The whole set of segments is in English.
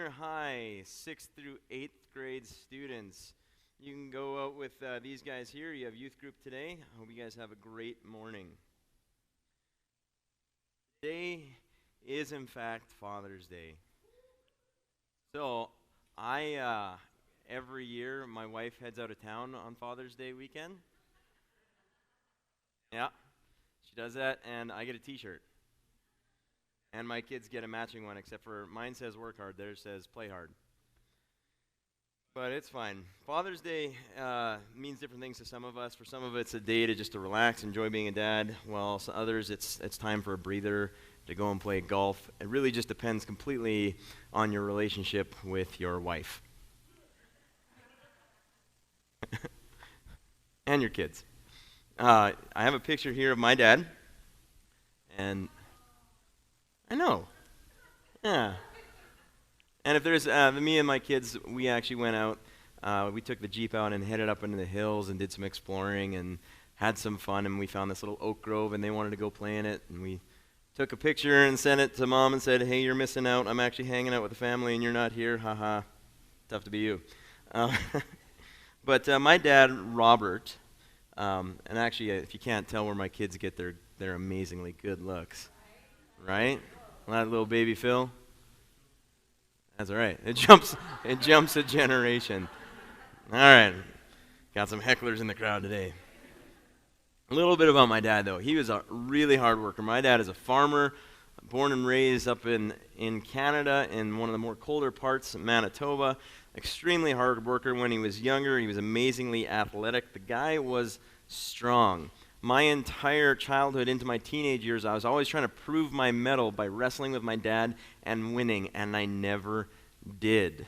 junior high, 6th through 8th grade students. You can go out with these guys here. You have youth group today. I hope you guys have a great morning. Today is, in fact, Father's Day. So, every year, my wife heads out of town on Father's Day weekend. Yeah, she does that, and I get a t-shirt. And my kids get a matching one, except for mine says work hard, theirs says play hard. But it's fine. Father's Day means different things to some of us. For some of it's a day to relax, enjoy being a dad. While some others, it's time for a breather, to go and play golf. It really just depends completely on your relationship with your wife. And your kids. I have a picture here of my dad. And I know. Yeah. And if there's, me and my kids, we actually went out. We took the Jeep out and headed up into the hills and did some exploring and had some fun. And we found this little oak grove and they wanted to go play in it. And we took a picture and sent it to Mom and said, hey, you're missing out. I'm actually hanging out with the family and you're not here. Ha. Tough to be you. But my dad, Robert, and actually, if you can't tell where my kids get their amazingly good looks, right? That little baby Phil. That's all right. It jumps a generation. All right. Got some hecklers in the crowd today. A little bit about my dad, though. He was a really hard worker. My dad is a farmer, born and raised up in Canada, in one of the more colder parts of Manitoba. Extremely hard worker. When he was younger, he was amazingly athletic. The guy was strong. My entire childhood into my teenage years, I was always trying to prove my mettle by wrestling with my dad and winning, and I never did.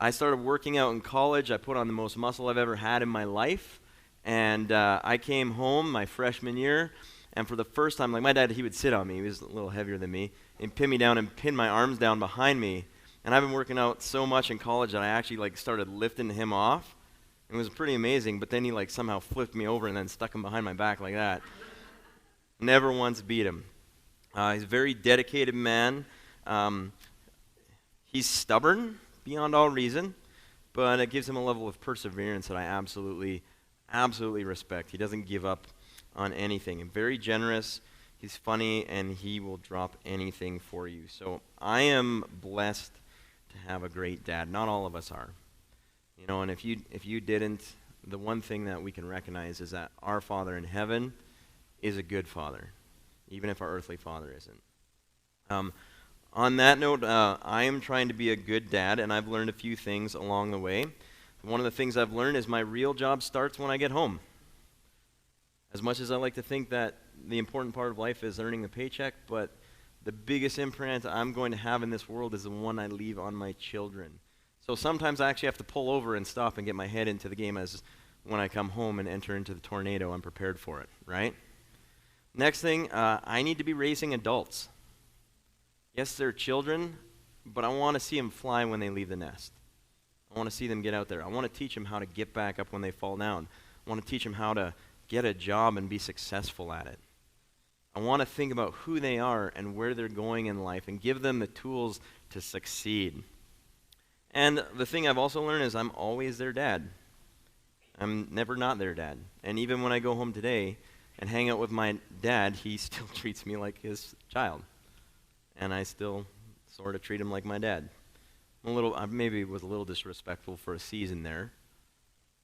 I started working out in college. I put on the most muscle I've ever had in my life, and I came home my freshman year, and for the first time, like my dad, he would sit on me. He was a little heavier than me, and pin me down and pin my arms down behind me, and I've been working out so much in college that I actually started lifting him off. It was pretty amazing, but then he somehow flipped me over and then stuck him behind my back like that. Never once beat him. He's a very dedicated man. He's stubborn beyond all reason, but it gives him a level of perseverance that I absolutely respect. He doesn't give up on anything. And very generous. He's funny, and he will drop anything for you. So I am blessed to have a great dad. Not all of us are. You know, and if you didn't, the one thing that we can recognize is that our Father in heaven is a good Father, even if our earthly father isn't. On that note, I am trying to be a good dad, and I've learned a few things along the way. One of the things I've learned is my real job starts when I get home. As much as I like to think that the important part of life is earning the paycheck, but the biggest imprint I'm going to have in this world is the one I leave on my children. So sometimes I actually have to pull over and stop and get my head into the game as when I come home and enter into the tornado, I'm prepared for it, right? Next thing, I need to be raising adults. Yes, they're children, but I want to see them fly when they leave the nest. I want to see them get out there. I want to teach them how to get back up when they fall down. I want to teach them how to get a job and be successful at it. I want to think about who they are and where they're going in life and give them the tools to succeed. And the thing I've also learned is I'm always their dad. I'm never not their dad. And even when I go home today and hang out with my dad, he still treats me like his child. And I still sort of treat him like my dad. I maybe was a little disrespectful for a season there,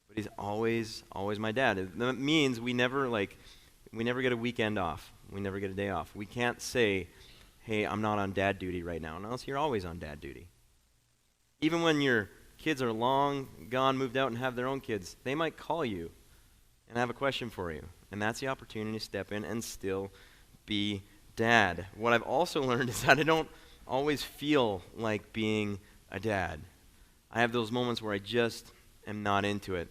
but he's always my dad. That means we never get a weekend off. We never get a day off. We can't say, hey, I'm not on dad duty right now, unless you're always on dad duty. Even when your kids are long gone, moved out, and have their own kids, they might call you and have a question for you. And that's the opportunity to step in and still be dad. What I've also learned is that I don't always feel like being a dad. I have those moments where I just am not into it.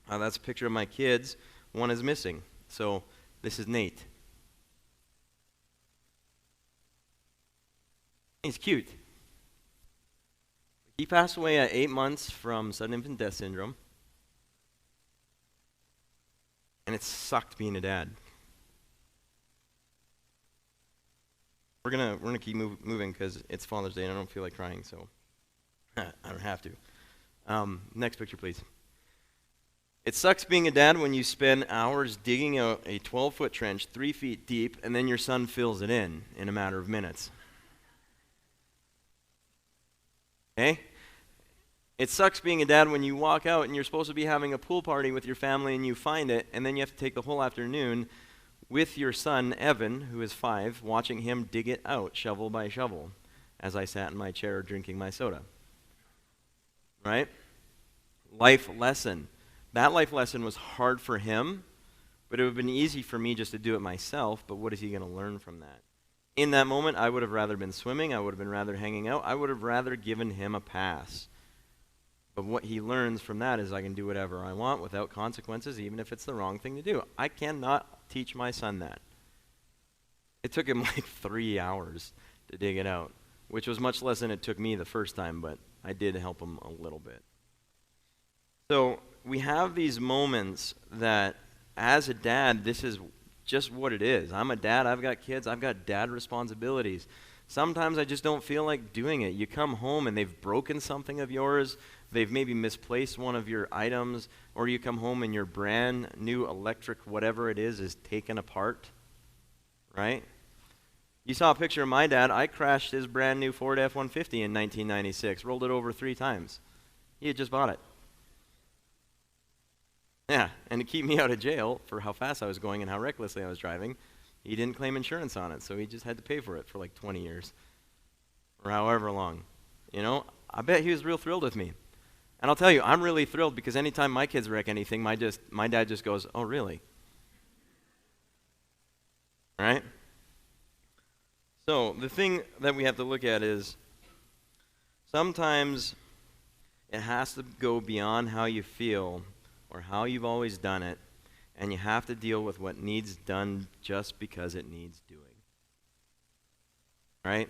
That's a picture of my kids. One is missing. So this is Nate. He's cute. He passed away at 8 months from sudden infant death syndrome. And it sucked being a dad. We're gonna keep moving because it's Father's Day and I don't feel like crying, so I don't have to. Next picture, please. It sucks being a dad when you spend hours digging out a 12-foot trench 3 feet deep, and then your son fills it in a matter of minutes. Okay? It sucks being a dad when you walk out and you're supposed to be having a pool party with your family and you find it, and then you have to take the whole afternoon with your son, Evan, who is 5, watching him dig it out shovel by shovel as I sat in my chair drinking my soda. Right? Life lesson. That life lesson was hard for him, but it would have been easy for me just to do it myself, but what is he going to learn from that? In that moment, I would have rather been swimming, I would have been rather hanging out, I would have rather given him a pass. But what he learns from that is I can do whatever I want without consequences, even if it's the wrong thing to do. I cannot teach my son that. It took him like 3 hours to dig it out, which was much less than it took me the first time, but I did help him a little bit. So we have these moments that, as a dad, this is just what it is. I'm a dad, I've got kids, I've got dad responsibilities. Sometimes I just don't feel like doing it. You come home and they've broken something of yours, they've maybe misplaced one of your items, or you come home and your brand new electric whatever it is taken apart, right? You saw a picture of my dad. I crashed his brand new Ford F-150 in 1996, rolled it over 3 times. He had just bought it. Yeah, and to keep me out of jail for how fast I was going and how recklessly I was driving, he didn't claim insurance on it, so he just had to pay for it for like 20 years or however long. You know, I bet he was real thrilled with me. And I'll tell you, I'm really thrilled because anytime my kids wreck anything, my dad just goes, "Oh, really?" Right? So the thing that we have to look at is sometimes it has to go beyond how you feel or how you've always done it, and you have to deal with what needs done just because it needs doing. Right?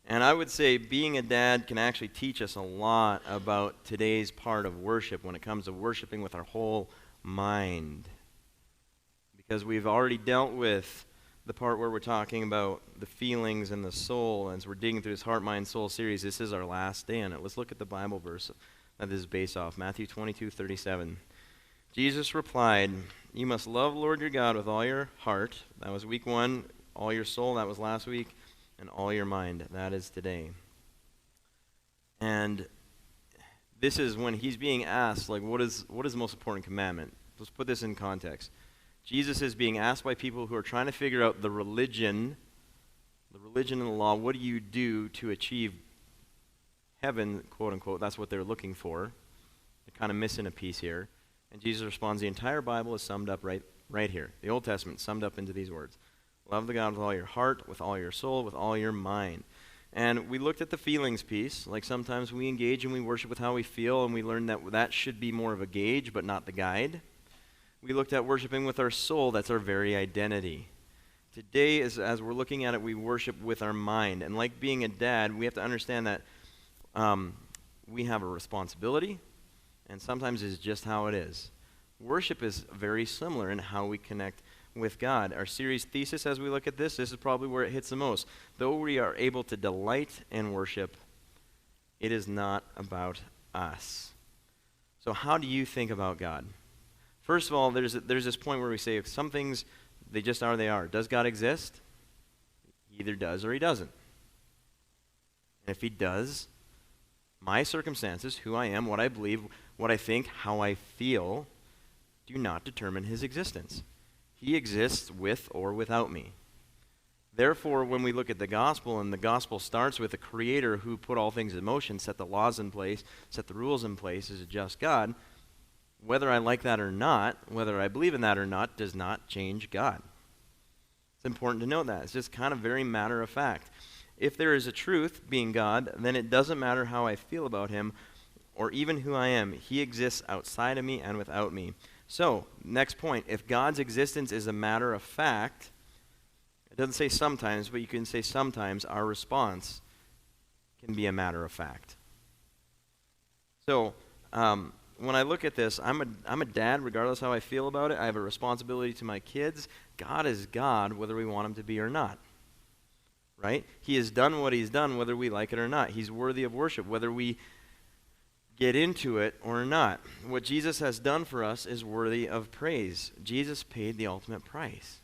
And I would say being a dad can actually teach us a lot about today's part of worship when it comes to worshiping with our whole mind. Because we've already dealt with the part where we're talking about the feelings and the soul, and as we're digging through this Heart, Mind, Soul series, this is our last day on it. Let's look at the Bible verse that this is based off, Matthew 22:37. Jesus replied, "You must love Lord your God with all your heart." That was week 1. All your soul, that was last week. And all your mind, that is today. And this is when he's being asked, like, what is the most important commandment? Let's put this in context. Jesus is being asked by people who are trying to figure out the religion and the law. What do you do to achieve heaven, quote unquote? That's what they're looking for. They're kind of missing a piece here. And Jesus responds, the entire Bible is summed up right here. The Old Testament summed up into these words. Love the God with all your heart, with all your soul, with all your mind. And we looked at the feelings piece. Like sometimes we engage and we worship with how we feel, and we learned that that should be more of a gauge, but not the guide. We looked at worshiping with our soul. That's our very identity. Today, as we're looking at it, we worship with our mind. And like being a dad, we have to understand that we have a responsibility, and sometimes it's just how it is. Worship is very similar in how we connect with God. Our series thesis, as we look at this is probably where it hits the most. Though we are able to delight in worship, it is not about us. So how do you think about God? First of all, there's this point where we say some things, they just are, they are. Does God exist? He either does or he doesn't. And if he does, my circumstances, who I am, what I believe, what I think, how I feel, do not determine his existence. He exists with or without me. Therefore, when we look at the gospel, and the gospel starts with a creator who put all things in motion, set the laws in place, set the rules in place, is a just God, whether I like that or not, whether I believe in that or not, does not change God. It's important to note that. It's just kind of very matter of fact. If there is a truth, being God, then it doesn't matter how I feel about him or even who I am. He exists outside of me and without me. So, next point, if God's existence is a matter of fact, it doesn't say sometimes, but you can say sometimes our response can be a matter of fact. So, when I look at this, I'm a dad, regardless how I feel about it. I have a responsibility to my kids. God is God, whether we want him to be or not. Right? He has done what he's done, whether we like it or not. He's worthy of worship, whether we get into it or not. What Jesus has done for us is worthy of praise. Jesus paid the ultimate price.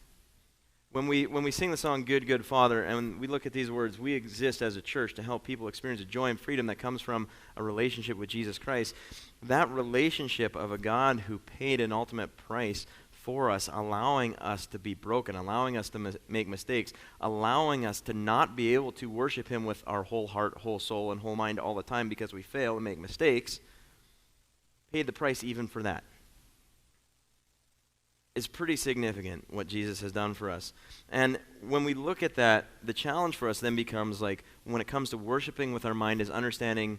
When we sing the song, Good, Good Father, and we look at these words, we exist as a church to help people experience the joy and freedom that comes from a relationship with Jesus Christ. That relationship of a God who paid an ultimate price for us, allowing us to be broken, allowing us to make mistakes, allowing us to not be able to worship him with our whole heart, whole soul, and whole mind all the time because we fail and make mistakes, paid the price even for that. It's pretty significant what Jesus has done for us. And when we look at that, the challenge for us then becomes like, when it comes to worshiping with our mind, is understanding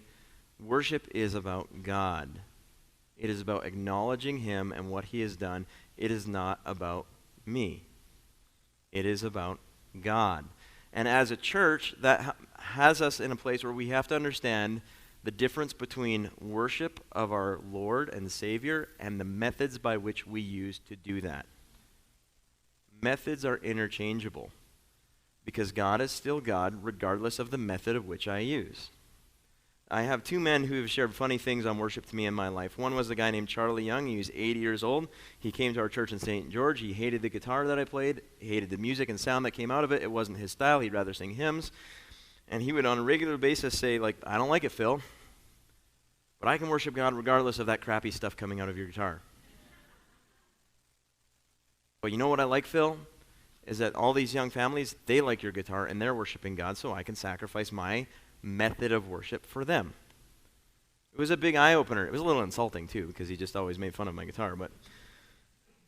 worship is about God. It is about acknowledging him and what he has done. It is not about me. It is about God. And as a church, that has us in a place where we have to understand the difference between worship of our Lord and Savior and the methods by which we use to do that. Methods are interchangeable because God is still God regardless of the method of which I use. I have two men who have shared funny things on worship to me in my life. One was a guy named Charlie Young. He was 80 years old. He came to our church in St. George. He hated the guitar that I played. He hated the music and sound that came out of it. It wasn't his style. He'd rather sing hymns. And he would on a regular basis say, like, I don't like it, Phil, but I can worship God regardless of that crappy stuff coming out of your guitar. But you know what I like, Phil? Is that all these young families, they like your guitar and they're worshiping God, so I can sacrifice my method of worship for them. It was a big eye-opener. It was a little insulting, too, because he just always made fun of my guitar. But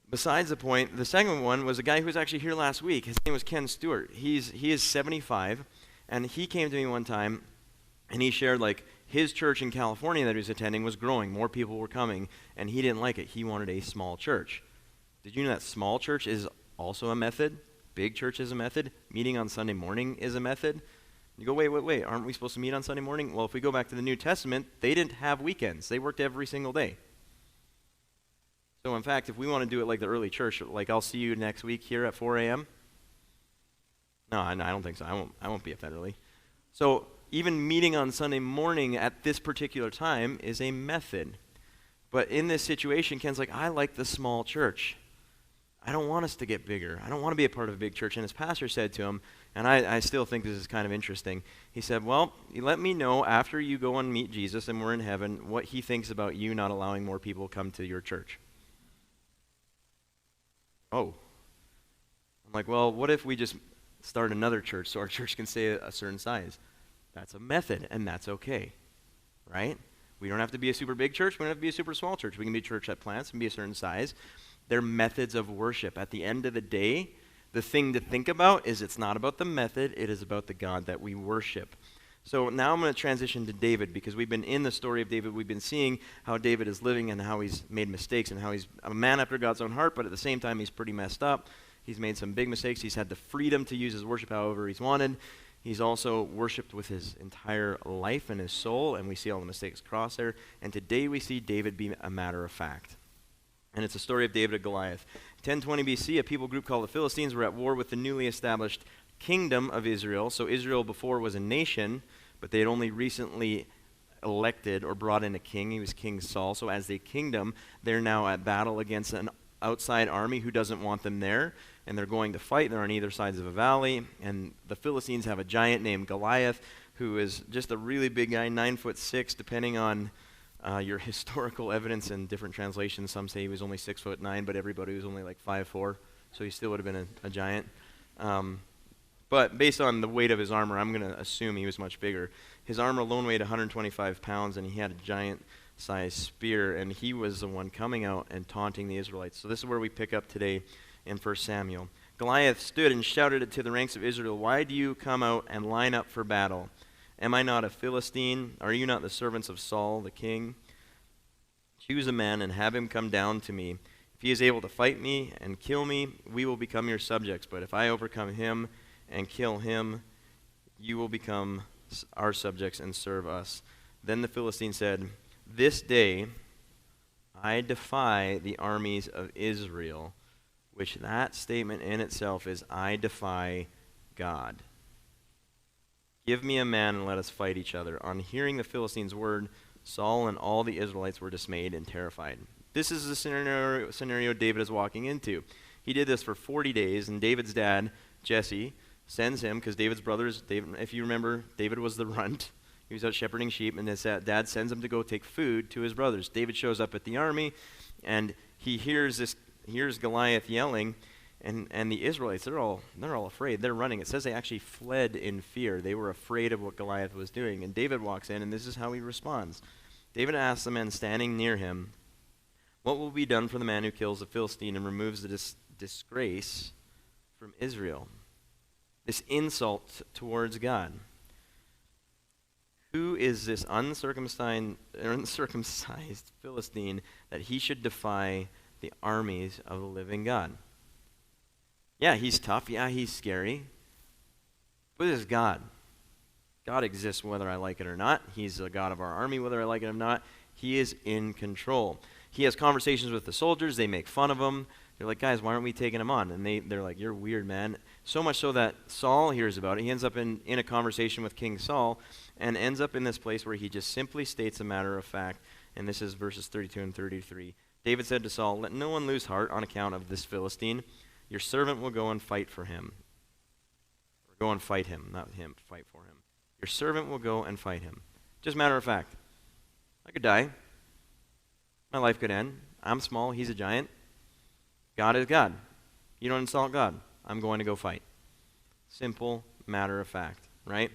besides the point, the second one was a guy who was actually here last week. His name was Ken Stewart. He is 75, and he came to me one time, and he shared, like, his church in California that he was attending was growing. More people were coming, and he didn't like it. He wanted a small church. Did you know that small church is also a method? Big church is a method. Meeting on Sunday morning is a method. You go, wait, aren't we supposed to meet on Sunday morning? Well, if we go back to the New Testament, they didn't have weekends. They worked every single day. So in fact, if we want to do it like the early church, like I'll see you next week here at 4 a.m. No, I don't think so. I won't be up that early. So even meeting on Sunday morning at this particular time is a method. But in this situation, Ken's like, I like the small church. I don't want us to get bigger. I don't want to be a part of a big church. And his pastor said to him, and I still think this is kind of interesting, he said, well, you let me know after you go and meet Jesus and we're in heaven what he thinks about you not allowing more people to come to your church. Oh. I'm like, well, what if we just start another church so our church can stay a certain size? That's a method, and that's okay, right? We don't have to be a super big church. We don't have to be a super small church. We can be a church that plants and be a certain size. They're methods of worship. At the end of the day, the thing to think about is it's not about the method, it is about the God that we worship. So now I'm going to transition to David, because we've been in the story of David. We've been seeing how David is living and how he's made mistakes and how he's a man after God's own heart, but at the same time he's pretty messed up. He's made some big mistakes. He's had the freedom to use his worship however he's wanted. He's also worshipped with his entire life and his soul, and we see all the mistakes cross there. And today we see David be a matter of fact. And it's a story of David and Goliath. 1020 BC, a people group called the Philistines were at war with the newly established kingdom of Israel. So Israel before was a nation, but they had only recently elected or brought in a king. He was King Saul. So as a kingdom, they're now at battle against an outside army who doesn't want them there. And they're going to fight. They're on either sides of a valley. And the Philistines have a giant named Goliath, who is just a really big guy, 9'6", depending on your historical evidence and different translations. Some say he was only 6'9", but everybody was only like 5'4", so he still would have been a giant. But based on the weight of his armor, I'm going to assume he was much bigger. His armor alone weighed 125 pounds, and he had a giant-sized spear, and he was the one coming out and taunting the Israelites. So this is where we pick up today in 1 Samuel. Goliath stood and shouted to the ranks of Israel, "Why do you come out and line up for battle? Am I not a Philistine? Are you not the servants of Saul, the king? Choose a man and have him come down to me. If he is able to fight me and kill me, we will become your subjects. But if I overcome him and kill him, you will become our subjects and serve us." Then the Philistine said, "This day I defy the armies of Israel," which that statement in itself is, I defy God. "Give me a man and let us fight each other." On hearing the Philistines' word, Saul and all the Israelites were dismayed and terrified. This is the scenario David is walking into. He did this for 40 days, and David's dad, Jesse, sends him, because David's brothers, if you remember, David was the runt. He was out shepherding sheep, and his dad sends him to go take food to his brothers. David shows up at the army, and he hears Goliath yelling, and the Israelites, they're all afraid. They're running. It says they actually fled in fear. They were afraid of what Goliath was doing. And David walks in, and this is how he responds. David asks the men standing near him, "What will be done for the man who kills the Philistine and removes the disgrace from Israel?" This insult towards God. Who is this uncircumcised Philistine that he should defy the armies of the living God? Yeah, he's tough. Yeah, he's scary. But this is God. God exists whether I like it or not. He's the God of our army whether I like it or not. He is in control. He has conversations with the soldiers. They make fun of him. They're like, "Guys, why aren't we taking him on?" And they're like, "You're weird, man." So much so that Saul hears about it. He ends up in a conversation with King Saul and ends up in this place where he just simply states a matter of fact. And this is verses 32 and 33. David said to Saul, "Let no one lose heart on account of this Philistine. Your servant will go and fight for him." Or go and fight him, not him, fight for him. Your servant will go and fight him. Just matter of fact. I could die. My life could end. I'm small. He's a giant. God is God. You don't insult God. I'm going to go fight. Simple matter of fact, right?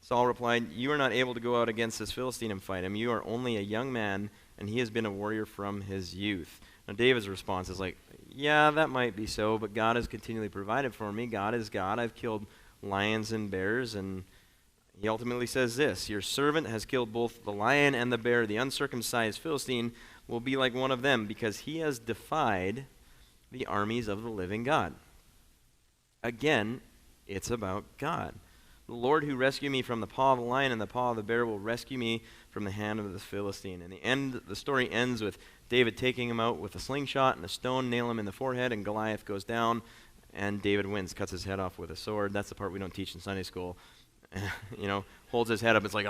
Saul replied, "You are not able to go out against this Philistine and fight him. You are only a young man, and he has been a warrior from his youth." Now David's response is like, "Yeah, that might be so, but God has continually provided for me. God is God. I've killed lions and bears." And he ultimately says this, "Your servant has killed both the lion and the bear. The uncircumcised Philistine will be like one of them, because he has defied the armies of the living God." Again, it's about God. "The Lord who rescued me from the paw of the lion and the paw of the bear will rescue me from the hand of the Philistine." And the story ends with David taking him out with a slingshot and a stone, nail him in the forehead, and Goliath goes down, and David wins, cuts his head off with a sword. That's the part we don't teach in Sunday school. Holds his head up. It's like,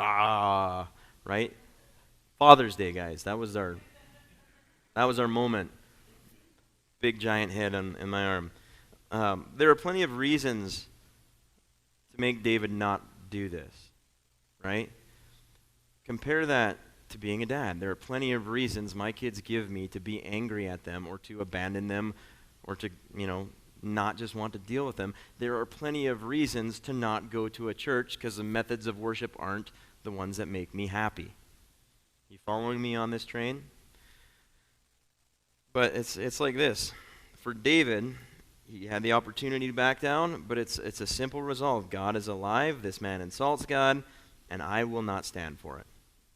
right? Father's Day, guys. That was our moment. Big giant head in my arm. There are plenty of reasons to make David not do this, right? Compare that to being a dad. There are plenty of reasons my kids give me to be angry at them or to abandon them or to, not just want to deal with them. There are plenty of reasons to not go to a church because the methods of worship aren't the ones that make me happy. You following me on this train? But it's like this. For David, he had the opportunity to back down, but it's a simple resolve. God is alive. This man insults God, and I will not stand for it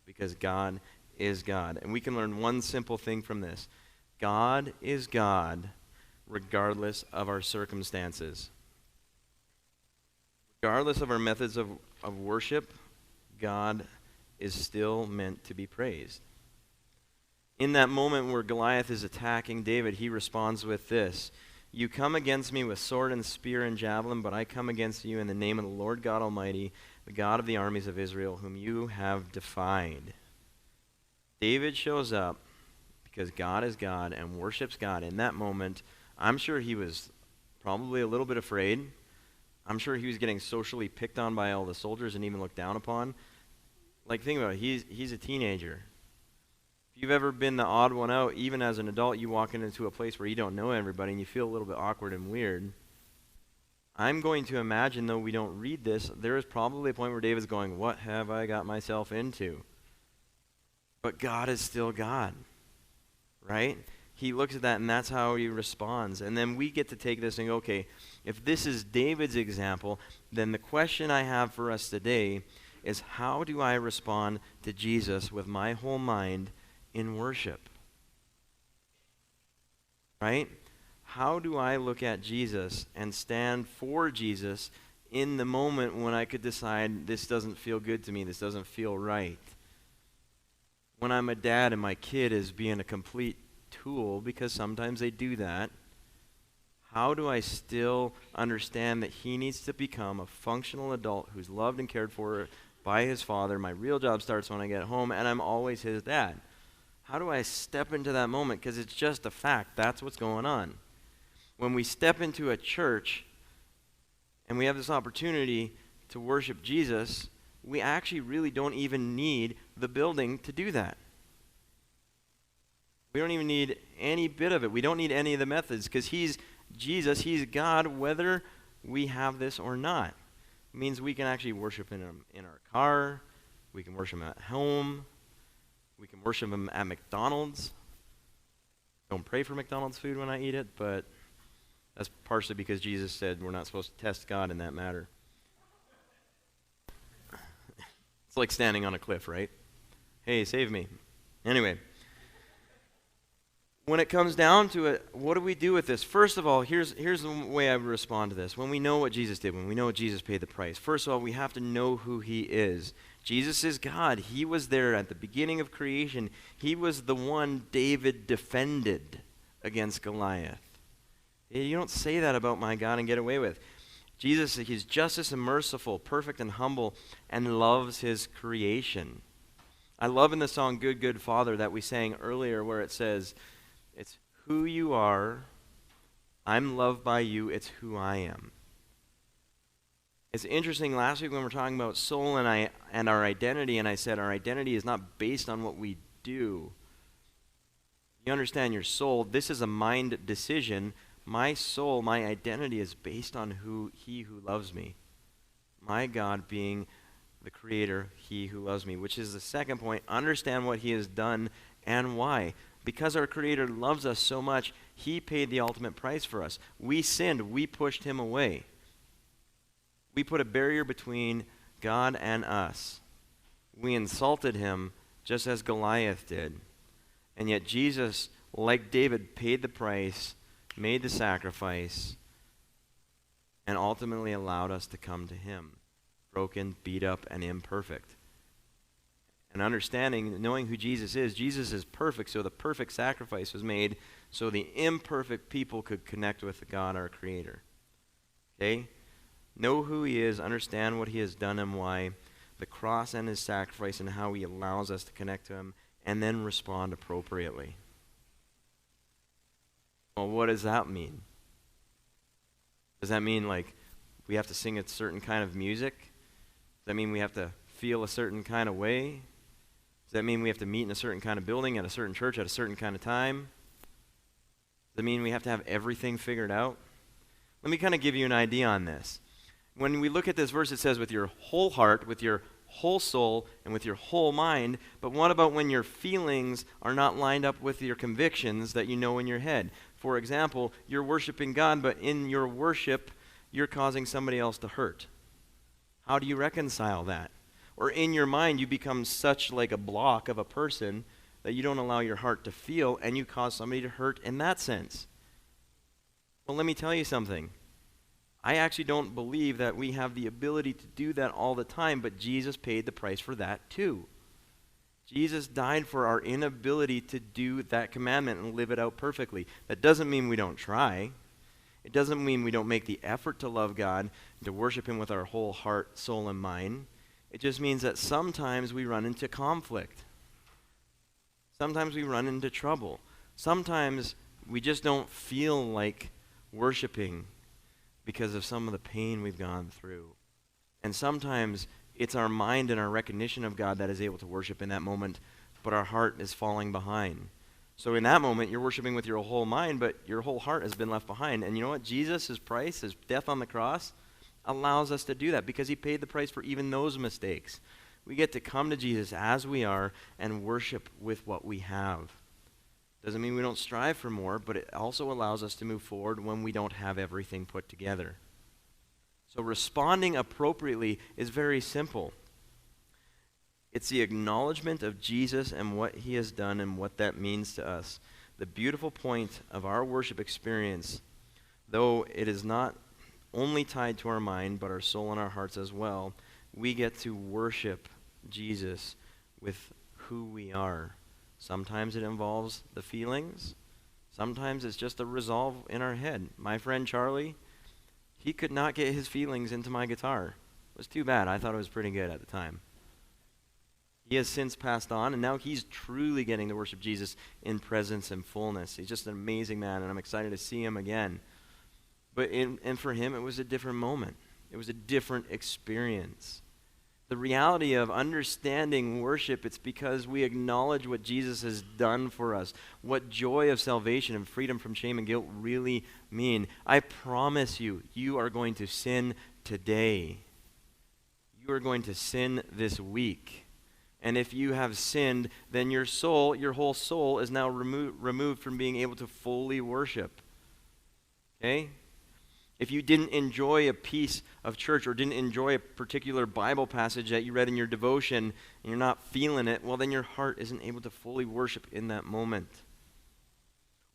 because God is God. And we can learn one simple thing from this. God is God regardless of our circumstances. Regardless of our methods of worship, God is still meant to be praised. In that moment where Goliath is attacking David, he responds with this: "You come against me with sword and spear and javelin, but I come against you in the name of the Lord God Almighty, the God of the armies of Israel, whom you have defied." David shows up because God is God and worships God. In that moment, I'm sure he was probably a little bit afraid. I'm sure he was getting socially picked on by all the soldiers and even looked down upon. Like, think about it. He's a teenager. If you've ever been the odd one out, even as an adult, you walk into a place where you don't know everybody and you feel a little bit awkward and weird. I'm going to imagine, though we don't read this, there is probably a point where David's going, "What have I got myself into?" But God is still God, right? He looks at that, and that's how he responds. And then we get to take this and go, okay, if this is David's example, then the question I have for us today is, how do I respond to Jesus with my whole mind in worship? Right? How do I look at Jesus and stand for Jesus in the moment when I could decide this doesn't feel good to me, this doesn't feel right? When I'm a dad and my kid is being a complete tool, because sometimes they do that, how do I still understand that he needs to become a functional adult who's loved and cared for by his father. My real job starts when I get home, and I'm always his dad. How do I step into that moment? Because it's just a fact. That's what's going on. When we step into a church and we have this opportunity to worship Jesus, we actually really don't even need the building to do that. We don't even need any bit of it. We don't need any of the methods because he's Jesus, he's God, whether we have this or not. It means we can actually worship him in our car. We can worship him at home. We can worship him at McDonald's. Don't pray for McDonald's food when I eat it, but that's partially because Jesus said we're not supposed to test God in that matter. It's like standing on a cliff, right? Hey, save me. Anyway, when it comes down to it, what do we do with this? First of all, here's the way I would respond to this. When we know what Jesus did, when we know Jesus paid the price, first of all, we have to know who he is. Jesus is God. He was there at the beginning of creation. He was the one David defended against Goliath. You don't say that about my God and get away with. Jesus, he's justice and merciful, perfect and humble, and loves his creation. I love in the song Good, Good Father that we sang earlier where it says, it's who you are, I'm loved by you, it's who I am. It's interesting, last week when we were talking about soul and our identity, and I said our identity is not based on what we do. You understand your soul, this is a mind decision. My soul, my identity is based on he who loves me. My God being the creator, he who loves me, which is the second point. Understand what he has done and why. Because our creator loves us so much, he paid the ultimate price for us. We sinned. We pushed him away. We put a barrier between God and us. We insulted him just as Goliath did. And yet Jesus, like David, paid the price, made the sacrifice, and ultimately allowed us to come to him, broken, beat up, and imperfect. And understanding, knowing who Jesus is perfect, so the perfect sacrifice was made so the imperfect people could connect with God, our Creator. Okay? Know who he is, understand what he has done and why, the cross and his sacrifice and how he allows us to connect to him, and then respond appropriately. Well, what does that mean? Does that mean like we have to sing a certain kind of music? Does that mean we have to feel a certain kind of way? Does that mean we have to meet in a certain kind of building at a certain church at a certain kind of time? Does that mean we have to have everything figured out? Let me kind of give you an idea on this. When we look at this verse, it says with your whole heart, with your whole soul, and with your whole mind. But what about when your feelings are not lined up with your convictions that you know in your head? For example, you're worshiping God, but in your worship, you're causing somebody else to hurt. How do you reconcile that? Or in your mind, you become such like a block of a person that you don't allow your heart to feel, and you cause somebody to hurt in that sense. Well, let me tell you something. I actually don't believe that we have the ability to do that all the time, but Jesus paid the price for that too. Jesus died for our inability to do that commandment and live it out perfectly. That doesn't mean we don't try. It doesn't mean we don't make the effort to love God and to worship him with our whole heart, soul, and mind. It just means that sometimes we run into conflict. Sometimes we run into trouble. Sometimes we just don't feel like worshiping because of some of the pain we've gone through. And sometimes it's our mind and our recognition of God that is able to worship in that moment, but our heart is falling behind. So in that moment, you're worshiping with your whole mind, but your whole heart has been left behind. And you know what? Jesus' price, his death on the cross, allows us to do that because he paid the price for even those mistakes. We get to come to Jesus as we are and worship with what we have. Doesn't mean we don't strive for more, but it also allows us to move forward when we don't have everything put together. So responding appropriately is very simple. It's the acknowledgement of Jesus and what he has done and what that means to us. The beautiful point of our worship experience, though it is not only tied to our mind, but our soul and our hearts as well, we get to worship Jesus with who we are. Sometimes it involves the feelings. Sometimes it's just a resolve in our head. My friend Charlie, he could not get his feelings into my guitar. It was too bad. I thought it was pretty good at the time. He has since passed on, and now he's truly getting to worship Jesus in presence and fullness. He's just an amazing man, and I'm excited to see him again. And for him, it was a different moment. It was a different experience. The reality of understanding worship, it's because we acknowledge what Jesus has done for us, what joy of salvation and freedom from shame and guilt really mean. I promise you, you are going to sin today. You are going to sin this week. And if you have sinned, then your soul, your whole soul, is now removed from being able to fully worship. Okay? If you didn't enjoy a piece of church or didn't enjoy a particular Bible passage that you read in your devotion and you're not feeling it, well, then your heart isn't able to fully worship in that moment.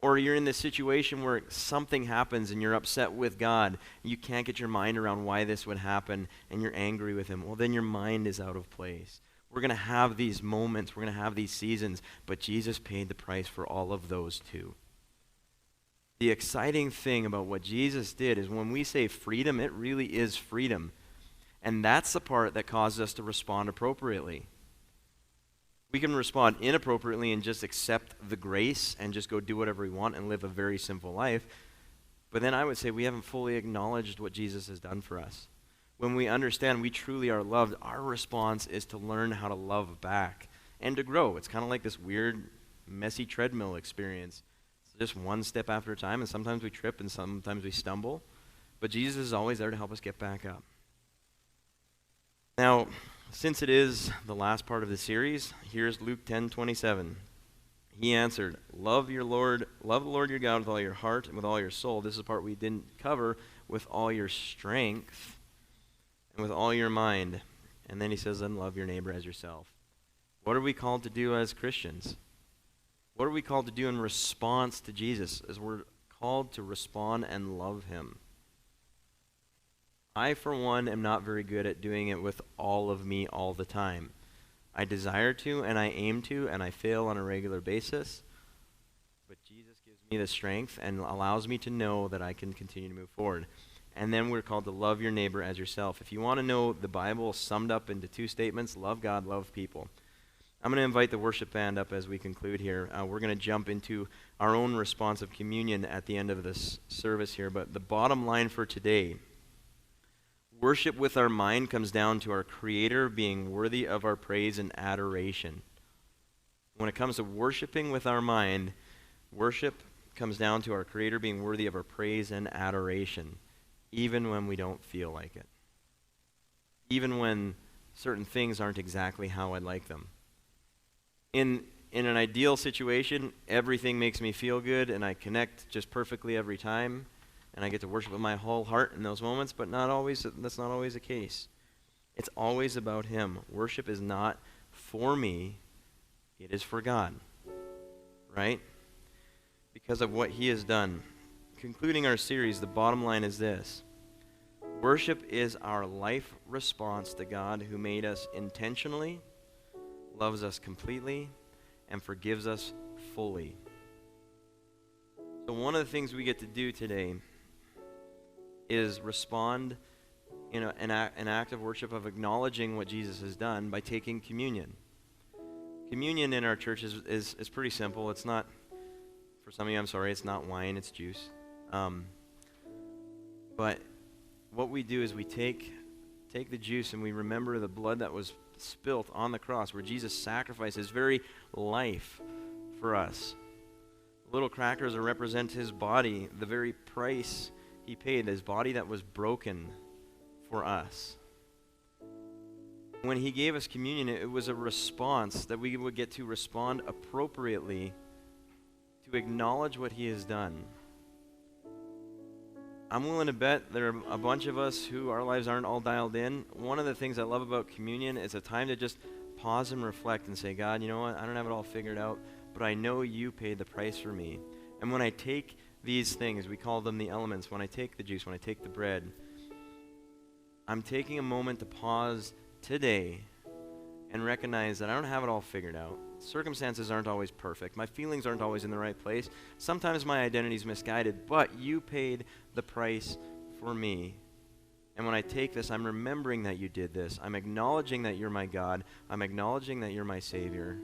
Or you're in this situation where something happens and you're upset with God. And you can't get your mind around why this would happen and you're angry with him. Well, then your mind is out of place. We're going to have these moments. We're going to have these seasons. But Jesus paid the price for all of those too. The exciting thing about what Jesus did is when we say freedom, it really is freedom. And that's the part that causes us to respond appropriately. We can respond inappropriately and just accept the grace and just go do whatever we want and live a very simple life. But then I would say we haven't fully acknowledged what Jesus has done for us. When we understand we truly are loved, our response is to learn how to love back and to grow. It's kind of like this weird, messy treadmill experience. Just one step after a time, and sometimes we trip and sometimes we stumble. But Jesus is always there to help us get back up. Now, since it is the last part of the series, here's Luke 10:27. He answered, love the Lord your God with all your heart and with all your soul. This is the part we didn't cover. With all your strength and with all your mind. And then he says, then love your neighbor as yourself. What are we called to do as Christians? What are we called to do in response to Jesus? As we're called to respond and love him. I, for one, am not very good at doing it with all of me all the time. I desire to, and I aim to, and I fail on a regular basis. But Jesus gives me the strength and allows me to know that I can continue to move forward. And then we're called to love your neighbor as yourself. If you want to know the Bible summed up into two statements, love God, love people. I'm going to invite the worship band up as we conclude here. We're going to jump into our own response of communion at the end of this service here. But the bottom line for today, worship with our mind comes down to our Creator being worthy of our praise and adoration. When it comes to worshiping with our mind, worship comes down to our Creator being worthy of our praise and adoration, even when we don't feel like it. Even when certain things aren't exactly how I'd like them. In an ideal situation, everything makes me feel good and I connect just perfectly every time and I get to worship with my whole heart in those moments, but that's not always the case. It's always about him. Worship is not for me, it is for God. Right? Because of what he has done. Concluding our series, the bottom line is this. Worship is our life response to God who made us intentionally, loves us completely, and forgives us fully. So one of the things we get to do today is respond in an act of worship of acknowledging what Jesus has done by taking communion. Communion in our church is pretty simple. It's not, for some of you, I'm sorry, it's not wine, it's juice. But what we do is we take the juice and we remember the blood that was spilt on the cross where Jesus sacrificed his very life for us. Little crackers represent his body, the very price he paid, his body that was broken for us. When he gave us communion, it was a response that we would get to respond appropriately to acknowledge what he has done. I'm willing to bet there are a bunch of us who our lives aren't all dialed in. One of the things I love about communion is a time to just pause and reflect and say, God, you know what? I don't have it all figured out, but I know you paid the price for me. And when I take these things, we call them the elements, when I take the juice, when I take the bread, I'm taking a moment to pause today and recognize that I don't have it all figured out. Circumstances aren't always perfect. My feelings aren't always in the right place. Sometimes my identity is misguided, but you paid the price for me. And when I take this, I'm remembering that you did this. I'm acknowledging that you're my God. I'm acknowledging that you're my Savior.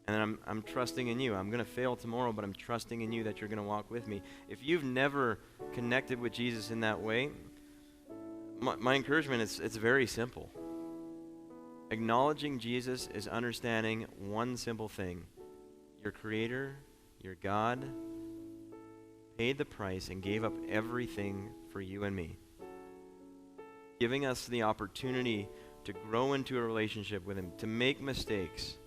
And then I'm trusting in you. I'm going to fail tomorrow, but I'm trusting in you that you're going to walk with me. If you've never connected with Jesus in that way, my encouragement is it's very simple. Acknowledging Jesus is understanding one simple thing. Your Creator, your God, paid the price and gave up everything for you and me, giving us the opportunity to grow into a relationship with him, to make mistakes,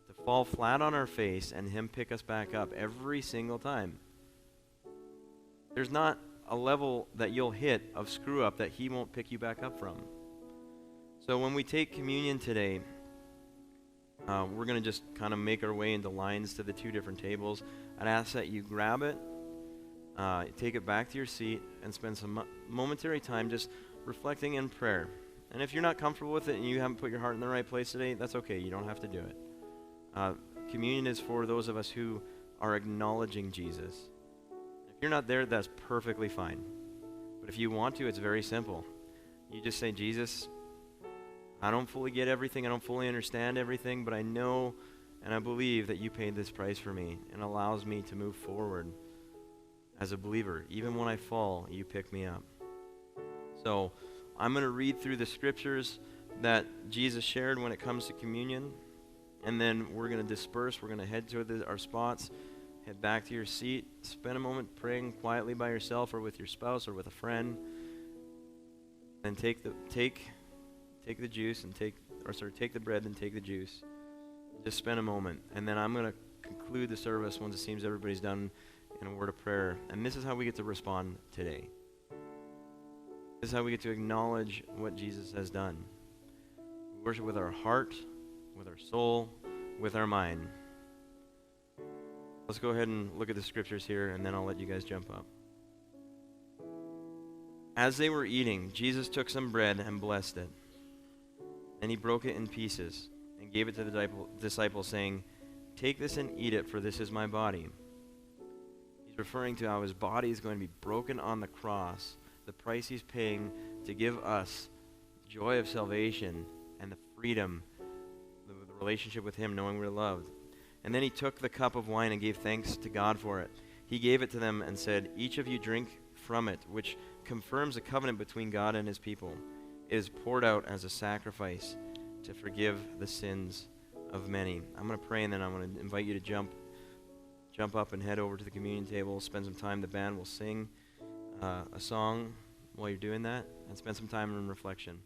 to fall flat on our face and him pick us back up every single time. There's not a level that you'll hit of screw up that he won't pick you back up from. So when we take communion today, we're going to just kind of make our way into lines to the two different tables. I'd ask that you grab it, take it back to your seat, and spend some momentary time just reflecting in prayer. And if you're not comfortable with it and you haven't put your heart in the right place today, that's okay. You don't have to do it. Communion is for those of us who are acknowledging Jesus. If you're not there, that's perfectly fine. But if you want to, it's very simple. You just say, Jesus, I don't fully get everything. I don't fully understand everything, but I know and I believe that you paid this price for me and allows me to move forward as a believer. Even when I fall, you pick me up. So I'm going to read through the scriptures that Jesus shared when it comes to communion, and then we're going to disperse. We're going to head to our spots, head back to your seat, spend a moment praying quietly by yourself or with your spouse or with a friend, and take the juice and take the bread and take the juice. Just spend a moment, and then I'm going to conclude the service once it seems everybody's done in a word of prayer. And this is how we get to respond today. This is how we get to acknowledge what Jesus has done. We worship with our heart, with our soul, with our mind. Let's go ahead and look at the scriptures here, and then I'll let you guys jump up. As they were eating, Jesus took some bread and blessed it. And he broke it in pieces and gave it to the disciples, saying, "Take this and eat it, for this is my body." He's referring to how his body is going to be broken on the cross, the price he's paying to give us joy of salvation and the freedom, the relationship with him, knowing we're loved. And then he took the cup of wine and gave thanks to God for it. He gave it to them and said, "Each of you drink from it," which confirms a covenant between God and his people. It is poured out as a sacrifice to forgive the sins of many. I'm going to pray, and then I'm going to invite you to jump up and head over to the communion table, spend some time. The band will sing a song while you're doing that, and spend some time in reflection.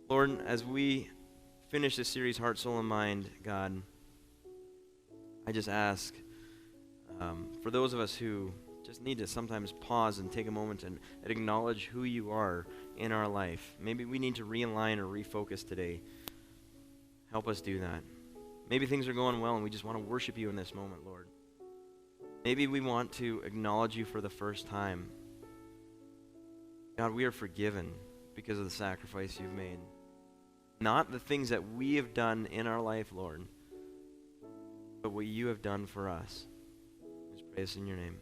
Lord, as we finish this series, Heart, Soul, and Mind, God, I just ask for those of us who just need to sometimes pause and take a moment and acknowledge who you are in our life. Maybe we need to realign or refocus today. Help us do that. Maybe things are going well and we just want to worship you in this moment, Lord. Maybe we want to acknowledge you for the first time. God, we are forgiven because of the sacrifice you've made. Not the things that we have done in our life, Lord, but what you have done for us. Just pray this in your name.